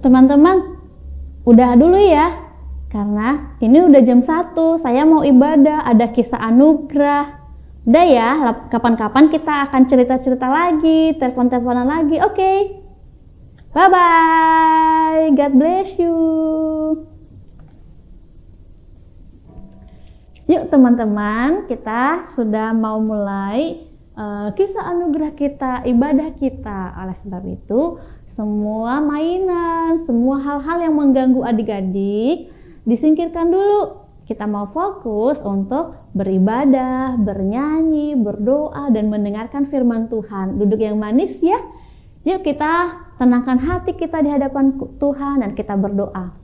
teman-teman, udah dulu ya. Karena ini udah jam 1, saya mau ibadah, ada kisah anugerah. Udah ya, kapan-kapan kita akan cerita-cerita lagi, telepon-teleponan lagi, oke? Bye-bye, God bless you. Yuk teman-teman, kita sudah mau mulai kisah anugerah kita, ibadah kita. Oleh sebab itu, semua mainan, semua hal-hal yang mengganggu adik-adik disingkirkan dulu. Kita mau fokus untuk beribadah, bernyanyi, berdoa, dan mendengarkan firman Tuhan. Duduk yang manis ya. Yuk kita tenangkan hati kita di hadapan Tuhan dan kita berdoa.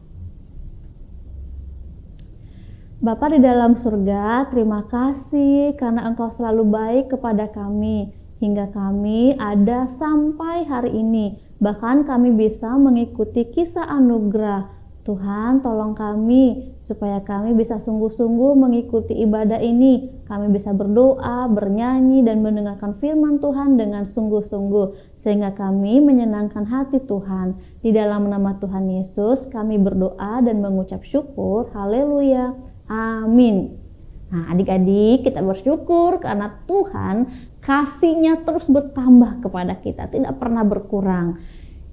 Bapa di dalam surga, terima kasih karena Engkau selalu baik kepada kami. Hingga kami ada sampai hari ini. Bahkan kami bisa mengikuti kisah anugerah. Tuhan, tolong kami supaya kami bisa sungguh-sungguh mengikuti ibadah ini. Kami bisa berdoa, bernyanyi, dan mendengarkan firman Tuhan dengan sungguh-sungguh. Sehingga kami menyenangkan hati Tuhan. Di dalam nama Tuhan Yesus, kami berdoa dan mengucap syukur. Haleluya. Amin. Nah, adik-adik, kita bersyukur karena Tuhan kasih-Nya terus bertambah kepada kita, tidak pernah berkurang.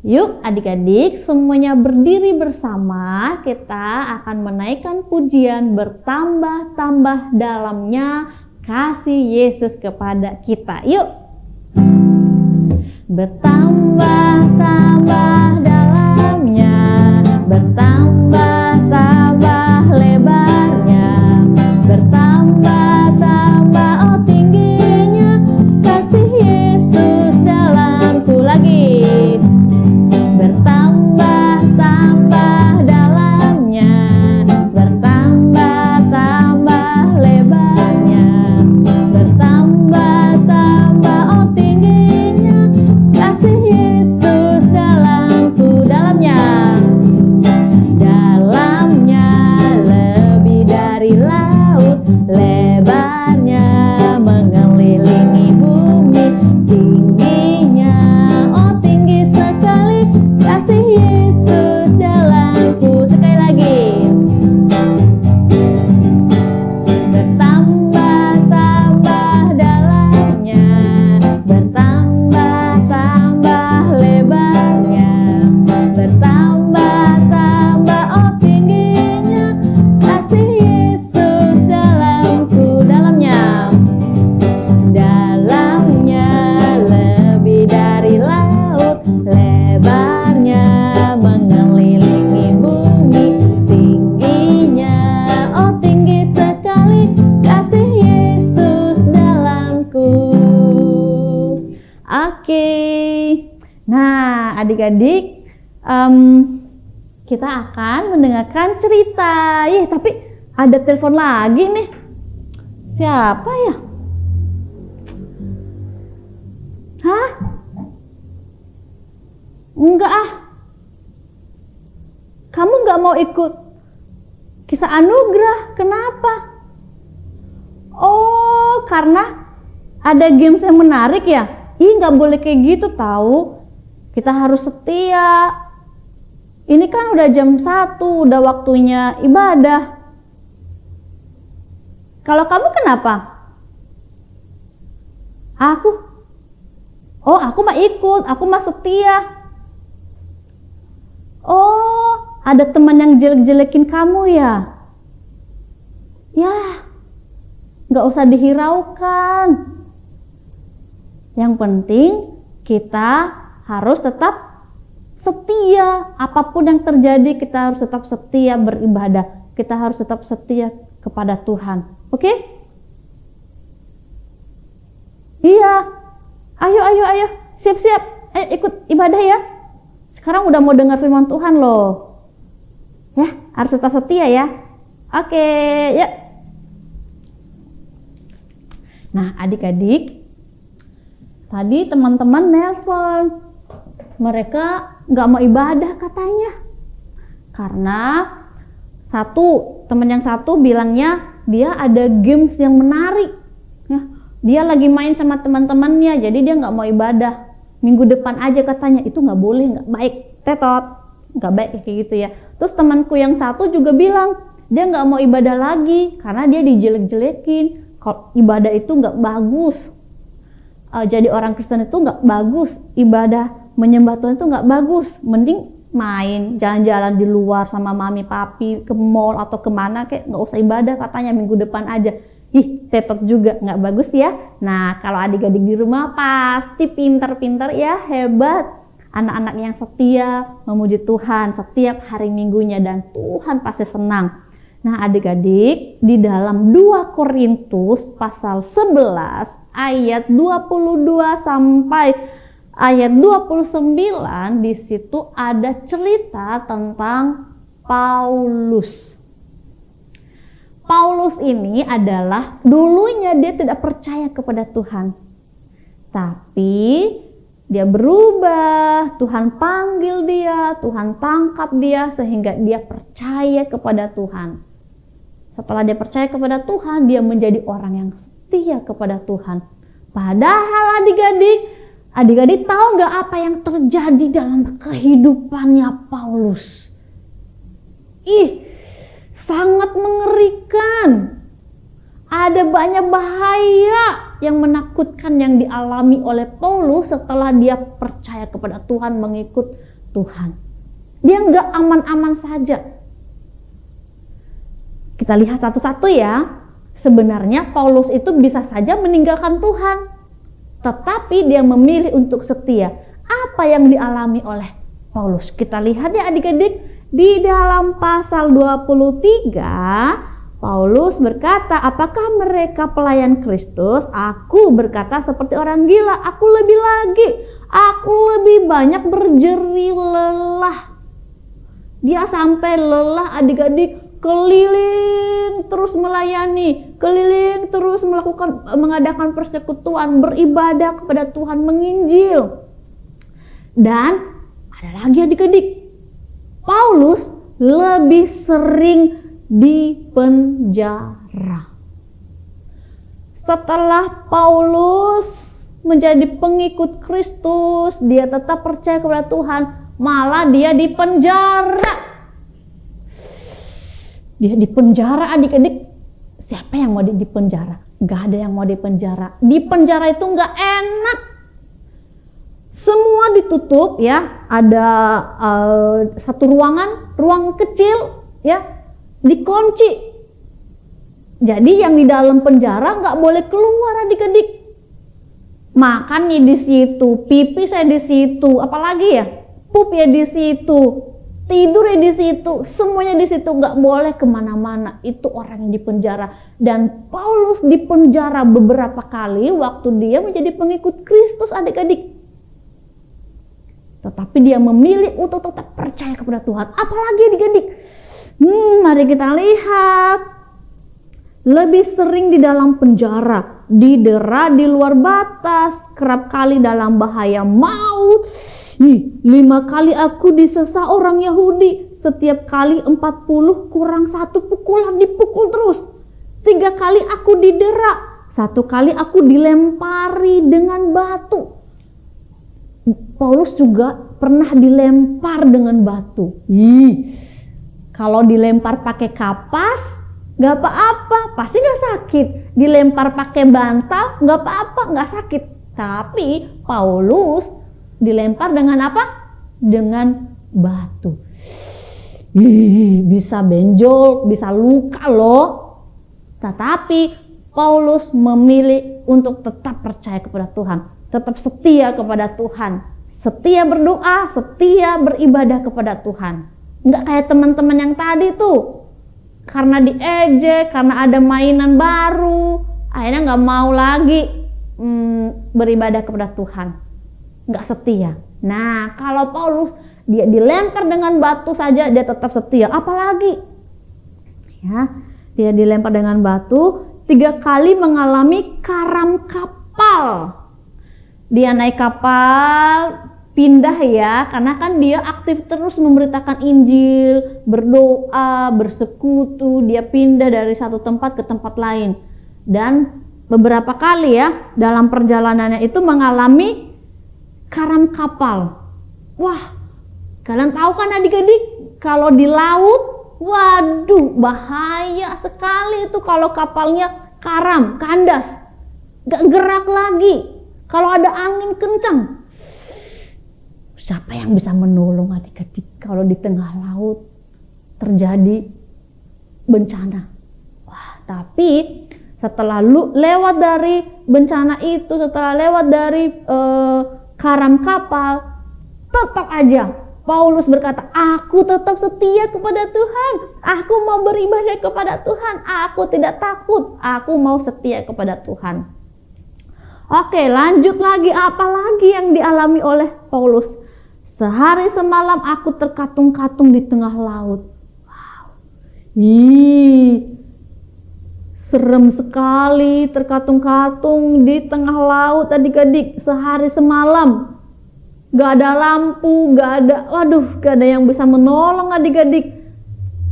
Yuk adik-adik, semuanya berdiri bersama, kita akan menaikkan pujian bertambah-tambah dalamnya kasih Yesus kepada kita. Yuk. Bertambah-tambah dalamnya, bertambah-tambah lebarnya, bertambah-tambah oh tingginya kasih Yesus dalamku lagi. Bertambah-tambah dalamnya, bertambah-tambah lebarnya, bertambah-tambah oh tingginya kasih Yesus dalamku, dalamnya lebih dari laut, lebarnya mengelilingi bumi, tingginya oh tinggi sekali kasih Yesus dalamku. Sekali lagi. Bertambah-tambah dalamnya, bertambah-tambah lebarnya, bertambah-tambah oh tingginya kasih Yesus dalamku, dalamnya lebih dari laut, lebarnya mengelilingi bumi, tingginya oh tinggi sekali kasih Yesus dalamku. Oke. Nah adik-adik, kita akan mendengarkan cerita. Tapi ada telepon lagi nih. Siapa ya? Hah? Enggak ah. Kamu enggak mau ikut kisah anugerah. Kenapa? Oh, karena ada games yang menarik ya? Enggak boleh kayak gitu tahu. Kita harus setia. Ini kan udah jam 1, udah waktunya ibadah. Kalau kamu kenapa? Aku mah ikut, aku mah setia. Oh, ada teman yang jelek-jelekin kamu ya? Ya, gak usah dihiraukan. Yang penting kita harus tetap setia. Apapun yang terjadi, kita harus tetap setia beribadah. Kita harus tetap setia kepada Tuhan. Oke? Iya. Ayo. Siap-siap. Ikut ibadah ya. Sekarang udah mau dengar firman Tuhan loh. Ya, harus tetap setia ya. Oke, yuk. Nah, adik-adik, tadi teman-teman nelpon. Mereka nggak mau ibadah katanya. Karena teman yang satu bilangnya dia ada games yang menarik. Ya, dia lagi main sama teman-temannya, jadi dia nggak mau ibadah. Minggu depan aja katanya. Itu nggak boleh, nggak baik. Tetot. nggak baik kayak gitu ya. Terus temanku yang satu juga bilang dia nggak mau ibadah lagi karena dia dijelek-jelekin. Kalau ibadah itu nggak bagus, jadi orang Kristen itu nggak bagus, ibadah menyembah Tuhan itu nggak bagus, mending main jalan-jalan di luar sama mami papi ke mall atau kemana, kayak nggak usah ibadah katanya, minggu depan aja. Ih, tetot juga, nggak bagus ya. Nah, kalau adik-adik di rumah pasti pintar-pintar ya, hebat. Anak-anak yang setia memuji Tuhan setiap hari minggunya dan Tuhan pasti senang. Nah, adik-adik, di dalam 2 Korintus pasal 11 ayat 22 sampai ayat 29, di situ ada cerita tentang Paulus. Paulus ini adalah dulunya dia tidak percaya kepada Tuhan. Tapi dia berubah, Tuhan panggil dia, Tuhan tangkap dia sehingga dia percaya kepada Tuhan. Setelah dia percaya kepada Tuhan, dia menjadi orang yang setia kepada Tuhan. Padahal adik-adik tahu nggak apa yang terjadi dalam kehidupannya Paulus? Sangat mengerikan. Ada banyak bahaya yang menakutkan yang dialami oleh Paulus setelah dia percaya kepada Tuhan, mengikut Tuhan. Dia nggak aman-aman saja. Kita lihat satu-satu ya. Sebenarnya Paulus itu bisa saja meninggalkan Tuhan, tetapi dia memilih untuk setia. Apa yang dialami oleh Paulus? Kita lihat ya adik-adik, di dalam pasal 23 Paulus berkata, apakah mereka pelayan Kristus? Aku berkata seperti orang gila, aku lebih banyak berjeri lelah. Dia sampai lelah adik-adik, keliling terus melayani, keliling terus mengadakan persekutuan, beribadah kepada Tuhan, menginjil. Dan ada lagi adik-adik, Paulus lebih sering di penjara. Setelah Paulus menjadi pengikut Kristus, dia tetap percaya kepada Tuhan, malah dia di penjara. Dia di penjara adik-adik. Siapa yang mau di penjara? Gak ada yang mau di penjara. Di penjara itu gak enak. Semua ditutup ya. Ada satu ruang kecil ya, dikunci. Jadi yang di dalam penjara nggak boleh keluar adik-adik. Makannya di situ, pipis saya di situ, apalagi ya, pup ya di situ, tidur ya di situ, semuanya di situ, nggak boleh kemana-mana. Itu orang yang di penjara. Dan Paulus di penjara beberapa kali waktu dia menjadi pengikut Kristus adik-adik. Tetapi dia memilih untuk tetap percaya kepada Tuhan. Apalagi adik-adik, mari kita lihat. Lebih sering di dalam penjara, didera di luar batas, kerap kali dalam bahaya maut. 5 kali aku disesa orang Yahudi, setiap kali 40 kurang 1 pukulan, dipukul terus. 3 kali aku didera, 1 kali aku dilempari dengan batu. Paulus juga pernah dilempar dengan batu. Kalau dilempar pakai kapas, gak apa-apa, pasti gak sakit. Dilempar pakai bantal, gak apa-apa, gak sakit. Tapi Paulus dilempar dengan apa? Dengan batu. Bisa benjol, bisa luka loh. Tetapi Paulus memilih untuk tetap percaya kepada Tuhan, tetap setia kepada Tuhan, setia berdoa, setia beribadah kepada Tuhan. Nggak kayak teman-teman yang tadi tuh, karena diejek, karena ada mainan baru, akhirnya nggak mau lagi beribadah kepada Tuhan, nggak setia. Nah, kalau Paulus dia dilempar dengan batu saja dia tetap setia, apalagi ya, dia dilempar dengan batu, 3 kali mengalami karam kapal. Dia naik kapal, pindah ya, karena kan dia aktif terus memberitakan Injil, berdoa, bersekutu, dia pindah dari satu tempat ke tempat lain. Dan beberapa kali ya, dalam perjalanannya itu mengalami karam kapal. Wah, Kalian tahu kan adik-adik, kalau di laut, waduh bahaya sekali itu kalau kapalnya karam, kandas, gak gerak lagi. Kalau ada angin kencang, siapa yang bisa menolong adik-adik kalau di tengah laut terjadi bencana? Wah, tapi setelah lewat dari bencana itu, setelah lewat dari karam kapal, tetap aja Paulus berkata, aku tetap setia kepada Tuhan, aku mau beribadah kepada Tuhan, aku tidak takut, aku mau setia kepada Tuhan. Oke, lanjut lagi, apa lagi yang dialami oleh Paulus? Sehari semalam aku terkatung-katung di tengah laut. Wow. Serem sekali terkatung-katung di tengah laut adik-adik, sehari semalam. Gak ada lampu, gak ada yang bisa menolong adik-adik.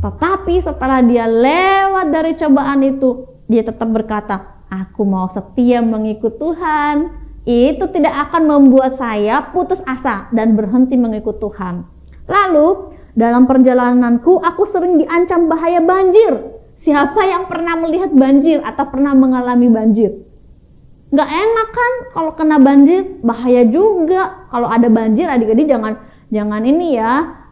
Tetapi setelah dia lewat dari cobaan itu, dia tetap berkata, aku mau setia mengikut Tuhan. Itu tidak akan membuat saya putus asa dan berhenti mengikut Tuhan. Lalu dalam perjalananku aku sering diancam bahaya banjir. Siapa yang pernah melihat banjir atau pernah mengalami banjir? Gak enak kan kalau kena banjir, bahaya juga. Kalau ada banjir adik-adik jangan ini ya,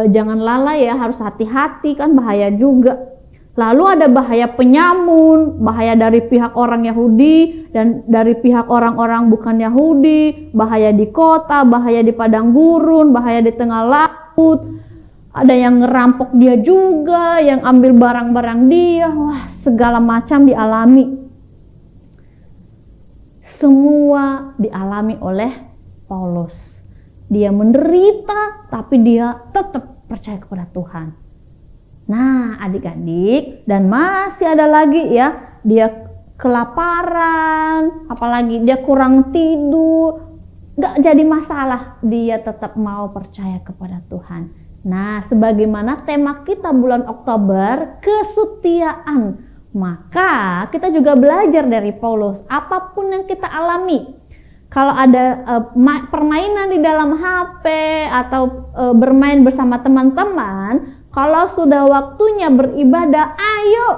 jangan lalai ya, harus hati-hati kan, bahaya juga. Lalu ada bahaya penyamun, bahaya dari pihak orang Yahudi dan dari pihak orang-orang bukan Yahudi, bahaya di kota, bahaya di padang gurun, bahaya di tengah laut. Ada yang ngerampok dia juga, yang ambil barang-barang dia. Wah, segala macam dialami. Semua dialami oleh Paulus. Dia menderita, tapi dia tetap percaya kepada Tuhan. Nah, adik-adik, dan masih ada lagi ya, dia kelaparan, apalagi dia kurang tidur, gak jadi masalah, dia tetap mau percaya kepada Tuhan. Nah, sebagaimana tema kita bulan Oktober, kesetiaan, maka kita juga belajar dari Paulus, apapun yang kita alami. Kalau ada permainan di dalam HP atau bermain bersama teman-teman, kalau sudah waktunya beribadah, ayo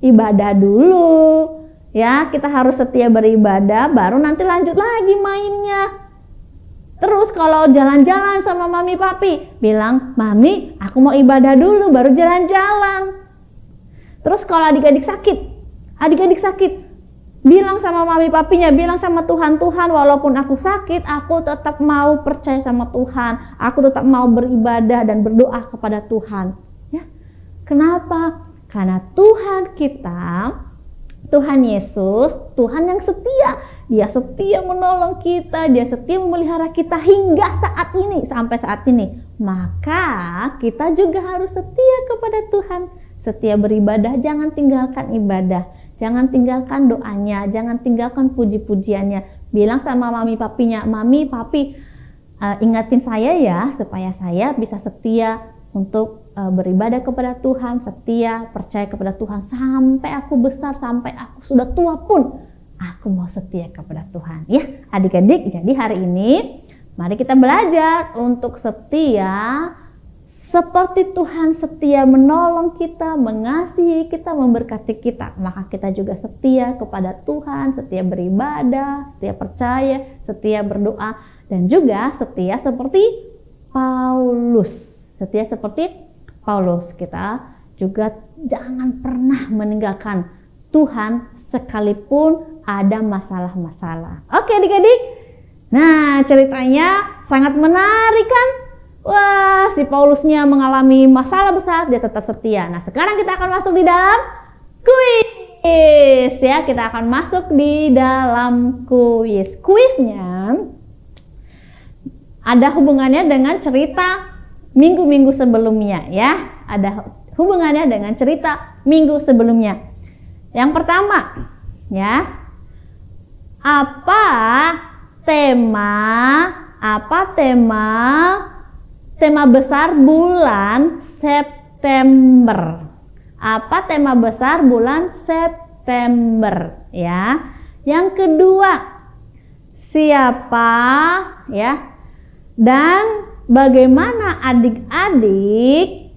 ibadah dulu. Ya, kita harus setia beribadah, baru nanti lanjut lagi mainnya. Terus kalau jalan-jalan sama mami papi, bilang, mami aku mau ibadah dulu baru jalan-jalan. Terus kalau adik-adik sakit, bilang sama mami papinya, bilang sama Tuhan, Tuhan walaupun aku sakit, aku tetap mau percaya sama Tuhan, aku tetap mau beribadah dan berdoa kepada Tuhan. Ya, kenapa? Karena Tuhan kita, Tuhan Yesus, Tuhan yang setia. Dia setia menolong kita, dia setia memelihara kita hingga saat ini, sampai saat ini. Maka kita juga harus setia kepada Tuhan. Setia beribadah, jangan tinggalkan ibadah. Jangan tinggalkan doanya, jangan tinggalkan puji-pujiannya. Bilang sama mami papinya, mami papi ingatin saya ya, supaya saya bisa setia untuk beribadah kepada Tuhan, setia percaya kepada Tuhan sampai aku besar, sampai aku sudah tua pun aku mau setia kepada Tuhan. Ya adik-adik, jadi hari ini mari kita belajar untuk setia seperti Tuhan setia menolong kita, mengasihi kita, memberkati kita. Maka kita juga setia kepada Tuhan, setia beribadah, setia percaya, setia berdoa, dan juga setia seperti Paulus. Setia seperti Paulus, kita juga jangan pernah meninggalkan Tuhan sekalipun ada masalah-masalah. Oke adik-adik, nah ceritanya sangat menarik kan? Wah, si Paulusnya mengalami masalah besar, dia tetap setia. Nah sekarang kita akan masuk di dalam kuis ya, kita akan masuk di dalam kuis. Kuisnya ada hubungannya dengan cerita minggu-minggu sebelumnya ya, ada hubungannya dengan cerita minggu sebelumnya. Yang pertama ya, apa tema besar bulan September? Apa tema besar bulan September ya? Yang kedua, siapa ya dan bagaimana adik-adik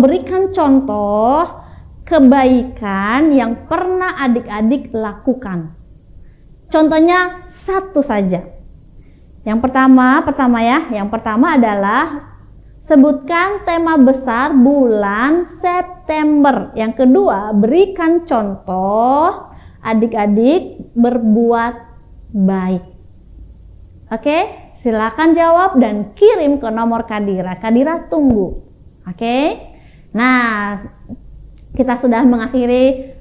berikan contoh kebaikan yang pernah adik-adik lakukan. Contohnya satu saja. Yang pertama adalah sebutkan tema besar bulan September. Yang kedua, berikan contoh adik-adik berbuat baik. Oke, silakan jawab dan kirim ke nomor Kadira. Kadira tunggu. Oke. Nah, kita sudah mengakhiri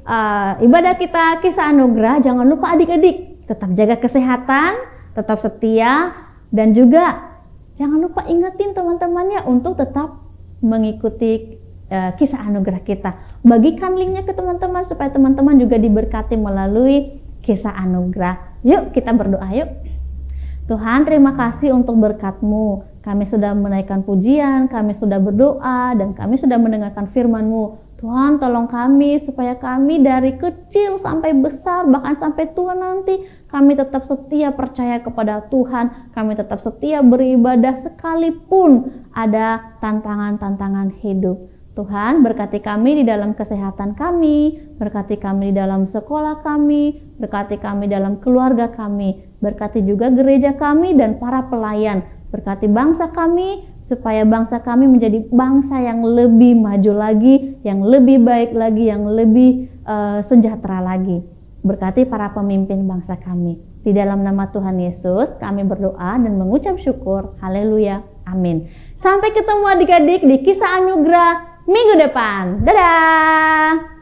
ibadah kita kisah anugerah. Jangan lupa adik-adik tetap jaga kesehatan, tetap setia, dan juga jangan lupa ingetin teman-temannya untuk tetap mengikuti kisah anugerah kita. Bagikan linknya ke teman-teman supaya teman-teman juga diberkati melalui kisah anugerah. Yuk kita berdoa yuk. Tuhan, terima kasih untuk berkat-Mu. Kami sudah menaikkan pujian, kami sudah berdoa, dan kami sudah mendengarkan firman-Mu. Tuhan, tolong kami supaya kami dari kecil sampai besar, bahkan sampai tua nanti, kami tetap setia percaya kepada Tuhan. Kami tetap setia beribadah sekalipun ada tantangan-tantangan hidup. Tuhan, berkati kami di dalam kesehatan kami, berkati kami di dalam sekolah kami, berkati kami dalam keluarga kami, berkati juga gereja kami dan para pelayan, berkati bangsa kami, supaya bangsa kami menjadi bangsa yang lebih maju lagi, yang lebih baik lagi, yang lebih sejahtera lagi. Berkati para pemimpin bangsa kami. Di dalam nama Tuhan Yesus, kami berdoa dan mengucap syukur. Haleluya. Amin. Sampai ketemu adik-adik di kisah anugerah minggu depan. Dadah!